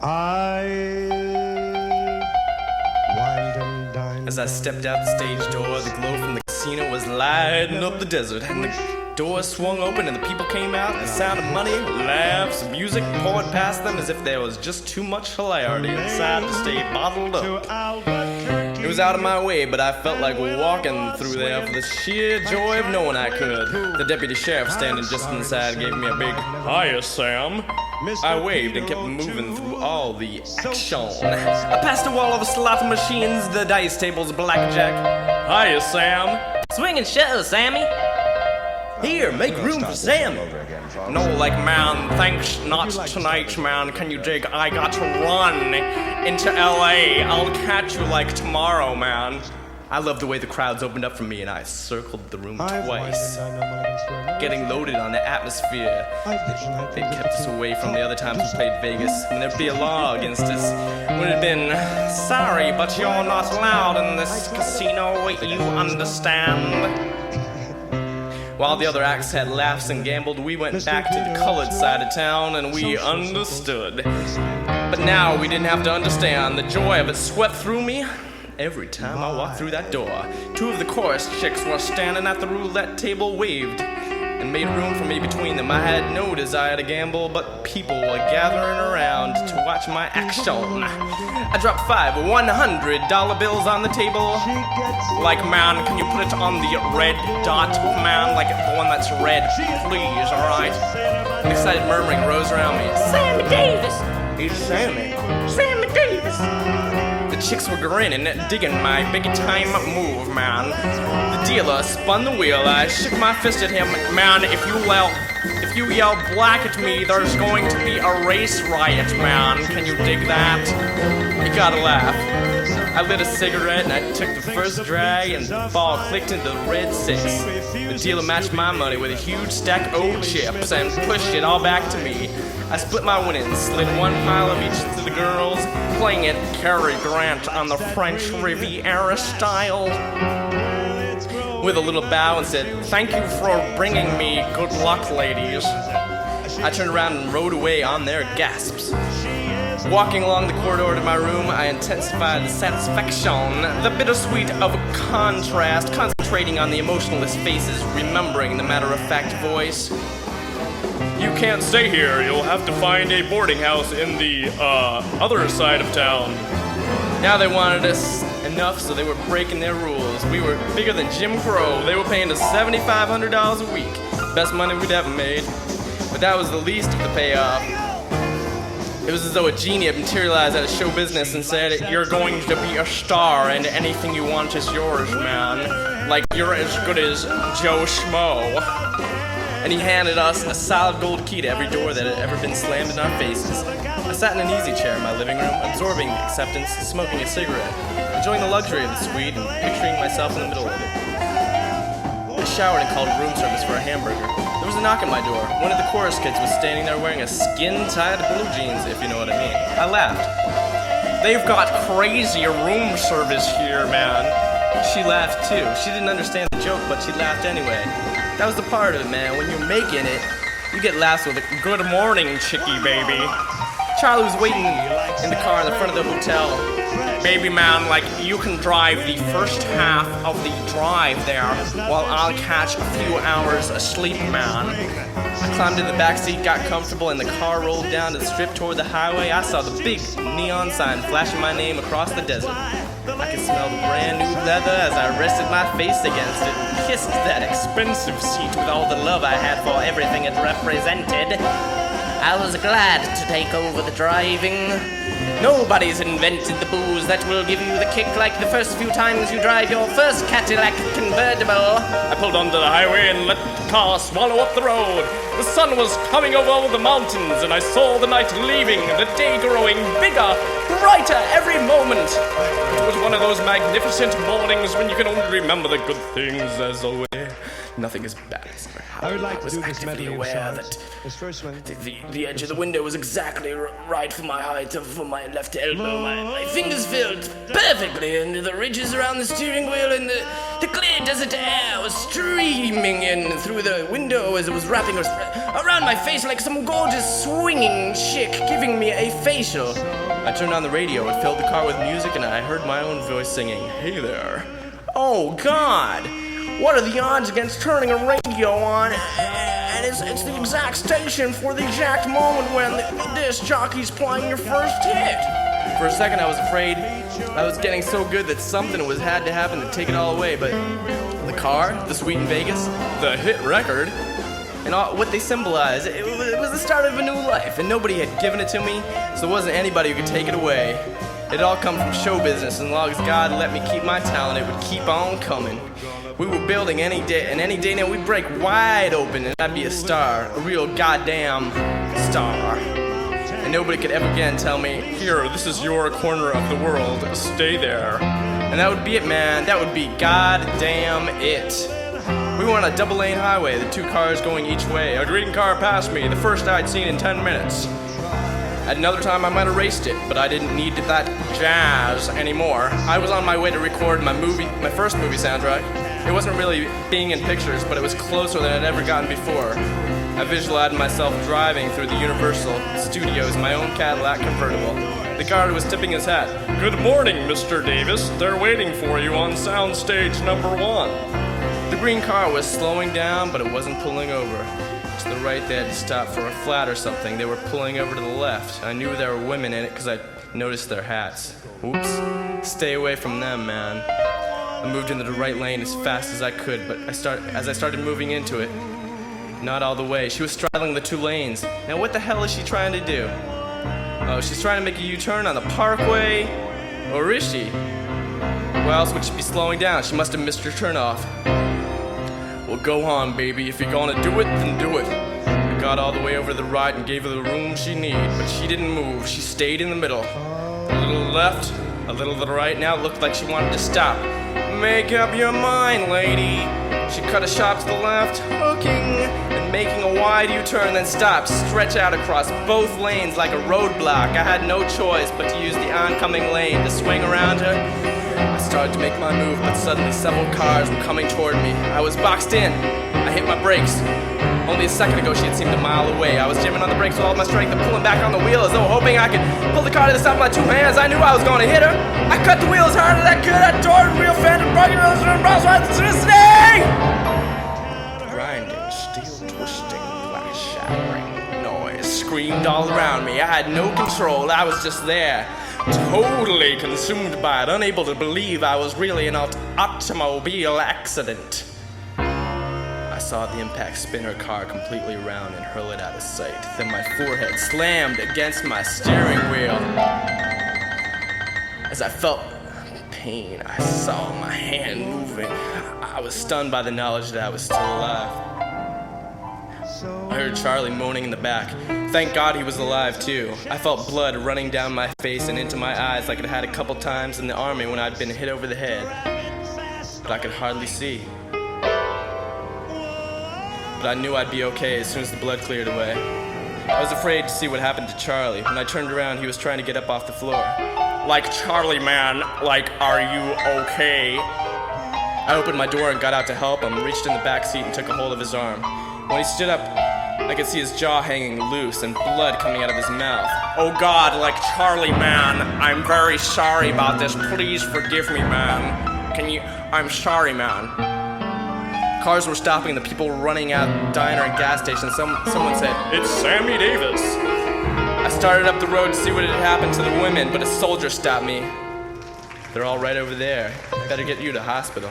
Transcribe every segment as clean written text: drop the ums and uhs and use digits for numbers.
As I stepped out the stage door, the glow from the casino was lighting up the desert, and the door swung open and the people came out, and the sound of money, laughs, and music poured past them as if there was just too much hilarity inside to stay bottled up. It was out of my way, but I felt like walking through there for the sheer joy of knowing I could. The deputy sheriff standing just inside gave me a big, "Hiya, Sam." I waved and kept moving through all the action. I passed a wall of slot machines, the dice tables, blackjack. "Hiya, Sam." Swing and show, Sammy. "Here, make room for Sam." "No, like, man, thanks, not tonight, man. Can you dig? I got to run into LA. I'll catch you, like, tomorrow, man." I loved the way the crowds opened up for me, and I circled the room twice, getting loaded on the atmosphere. They kept us away from the other times we played Vegas, when there'd be a law against us. Would have been, "Sorry, but you're not allowed in this casino, you understand?" While the other acts had laughs and gambled, we went back to the colored side of town and we understood. But now we didn't have to understand. The joy of it swept through me every time I walked through that door. Two of the chorus chicks were standing at the roulette table, waved, and made room for me between them. I had no desire to gamble, but people were gathering around to watch my action. I dropped 5 $100 bills on the table. Like, man, can you put it on the red dot, man? Like the one that's red, please, alright? An excited murmuring rose around me. Sammy Davis. He's Sammy. Sammy Davis. The chicks were grinning, digging my big-time move, man. The dealer spun the wheel. I shook my fist at him. "Man, if you yell black at me, there's going to be a race riot, man. Can you dig that?" He got a laugh. I lit a cigarette and I took the first drag, and the ball clicked into the red 6. The dealer matched my money with a huge stack of chips and pushed it all back to me. I split my winnings, slid one pile of each to the girls, playing it Cary Grant on the French Riviera style. With a little bow and said, "Thank you for bringing me good luck, ladies." I turned around and rode away on their gasps. Walking along the corridor to my room, I intensified the satisfaction, the bittersweet of contrast, concentrating on the emotionless faces, remembering the matter-of-fact voice. "You can't stay here. You'll have to find a boarding house in the, other side of town." Now they wanted us enough, so they were breaking their rules. We were bigger than Jim Crow. They were paying us $7,500 a week. Best money we'd ever made. But that was the least of the payoff. It was as though a genie had materialized out of show business and said, "You're going to be a star, and anything you want is yours, man. Like, you're as good as Joe Schmo." And he handed us a solid gold key to every door that had ever been slammed in our faces. I sat in an easy chair in my living room, absorbing the acceptance, smoking a cigarette, enjoying the luxury of the suite, and picturing myself in the middle of it. I showered and called room service for a hamburger. There was a knock at my door. One of the chorus kids was standing there wearing a skin-tight blue jeans, if you know what I mean. I laughed. "They've got crazy room service here, man." She laughed too. She didn't understand the joke, but she laughed anyway. That was the part of it, man. When you're making it, you get laughs with a "Good morning, chickie baby." Charlie was waiting in the car in the front of the hotel. "Baby man, like, you can drive the first half of the drive there while I'll catch a few hours of sleep, man." I climbed in the back seat, got comfortable, and the car rolled down the strip toward the highway. I saw the big neon sign flashing my name across the desert. I could smell the brand new leather as I rested my face against it and kissed that expensive seat with all the love I had for everything it represented. I was glad to take over the driving. Nobody's invented the booze that will give you the kick like the first few times you drive your first Cadillac convertible. I pulled onto the highway and let the car swallow up the road. The sun was coming over the mountains, and I saw the night leaving, the day growing bigger, brighter every moment. It was one of those magnificent mornings when you can only remember the good things as always. Nothing as bad as ever happened. I would like to was do this actively medley of aware songs. that This first one. the edge of the window was exactly right for my height, for my left elbow. My fingers filled perfectly into the ridges around the steering wheel, and the clear bright desert air was streaming in through the window as it was wrapping around my face like some gorgeous swinging chick giving me a facial. I turned on the radio and filled the car with music, and I heard my own voice singing, "Hey there." Oh God, what are the odds against turning a radio on and it's the exact station for the exact moment when the disc jockey's playing your first hit? For a second I was afraid I was getting so good that something had to happen to take it all away, but the car, the suite in Vegas, the hit record, and all what they symbolize, it was the start of a new life, and nobody had given it to me, so there wasn't anybody who could take it away. It all come from show business, and as long as God let me keep my talent, it would keep on coming. We were building any day, and any day now we'd break wide open, and I'd be a star, a real goddamn star. And nobody could ever again tell me, "Here, this is your corner of the world, stay there." And that would be it, man. That would be goddamn it. We were on a double-lane highway, the two cars going each way. A green car passed me, the first I'd seen in 10 minutes. At another time, I might have raced it, but I didn't need that jazz anymore. I was on my way to record my first movie soundtrack. It wasn't really being in pictures, but it was closer than I'd ever gotten before. I visualized myself driving through the Universal Studios in my own Cadillac convertible. The guard was tipping his hat. "Good morning, Mr. Davis. They're waiting for you on soundstage number 1. The green car was slowing down, but it wasn't pulling over. To the right, they had to stop for a flat or something. They were pulling over to the left. I knew there were women in it because I noticed their hats. Oops. Stay away from them, man. I moved into the right lane as fast as I could, but as I started moving into it, not all the way. She was straddling the two lanes. Now what the hell is she trying to do? Oh, she's trying to make a U-turn on the parkway? Or is she? Why else would she be slowing down? She must have missed her turn off. Well, go on, baby. If you're gonna do it, then do it. I got all the way over to the right and gave her the room she needed, but she didn't move. She stayed in the middle. A little to the left, a little to the right. Now it looked like she wanted to stop. Make up your mind, lady. She cut a sharp to the left, hooking and making a wide U-turn, then stopped, stretch out across both lanes like a roadblock. I had no choice but to use the oncoming lane to swing around her. I started to make my move, but suddenly several cars were coming toward me. I was boxed in. I hit my brakes. Only a second ago she had seemed a mile away. I was jamming on the brakes with all my strength and pulling back on the wheel as though hoping I could pull the car to the side with my two hands. I knew I was going to hit her. I cut the wheel as hard as I could. I tore the real fender, broken wheels, and brought electricity! Grinding, steel twisting, glass shattering, noise screamed all around me. I had no control. I was just there, totally consumed by it, unable to believe I was really in an automobile accident. I saw the impact spin her car completely around and hurl it out of sight. Then my forehead slammed against my steering wheel. As I felt pain, I saw my hand moving. I was stunned by the knowledge that I was still alive. I heard Charlie moaning in the back. Thank God he was alive too. I felt blood running down my face and into my eyes like it had a couple times in the army when I'd been hit over the head. But I could hardly see. But I knew I'd be okay as soon as the blood cleared away. I was afraid to see what happened to Charlie. When I turned around, he was trying to get up off the floor. Like, Charlie, man, like, are you okay? I opened my door and got out to help him, reached in the back seat and took a hold of his arm. When he stood up, I could see his jaw hanging loose and blood coming out of his mouth. Oh God, like, Charlie, man, I'm very sorry about this. Please forgive me, man. I'm sorry, man. Cars were stopping, the people were running out of the diner and gas station. Someone said, "It's Sammy Davis." I started up the road to see what had happened to the women, but a soldier stopped me. "They're all right over there. Better get you to hospital."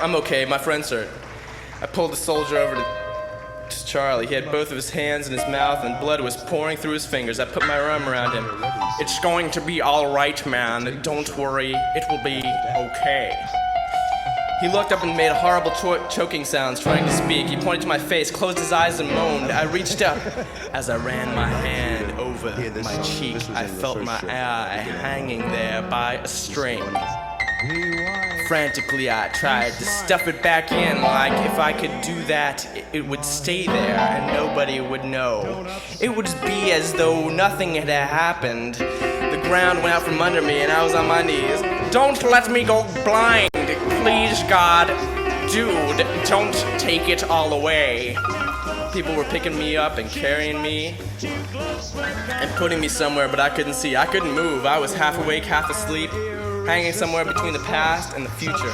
"I'm okay, my friend's hurt." I pulled the soldier over to Charlie. He had both of his hands in his mouth and blood was pouring through his fingers. I put my arm around him. "It's going to be all right, man. Don't worry. It will be okay." He looked up and made horrible choking sounds, trying to speak. He pointed to my face, closed his eyes and moaned. I reached up. As I ran my hand over my cheek, I felt my eye hanging there by a string. Frantically, I tried to stuff it back in, like if I could do that, it would stay there and nobody would know. It would be as though nothing had happened. The ground went out from under me and I was on my knees. "Don't let me go blind. Please, God, dude, don't take it all away. People were picking me up and carrying me and putting me somewhere, but I couldn't see. I couldn't move. I was half awake, half asleep, hanging somewhere between the past and the future.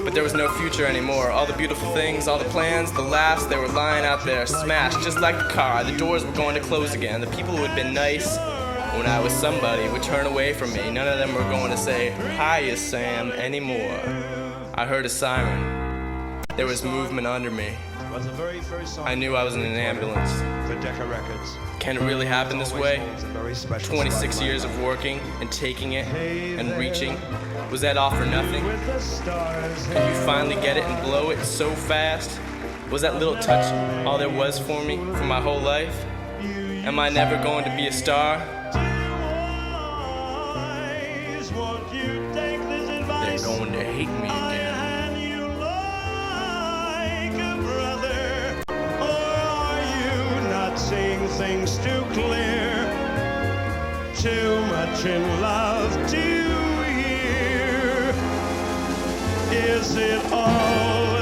But there was no future anymore. All the beautiful things, all the plans, the laughs, they were lying out there, smashed just like a car. The doors were going to close again. The people who had been nice when I was somebody would turn away from me. None of them were going to say, "Hiya, Sam," anymore. I heard a siren. There was movement under me. I knew I was in an ambulance. Can it really happen this way? 26 years of working and taking it and reaching. Was that all for nothing? Could you finally get it and blow it so fast? Was that little touch all there was for me for my whole life? Am I never going to be a star? They're going to hate me again. Seeing things too clear, too much in love to hear. Is it all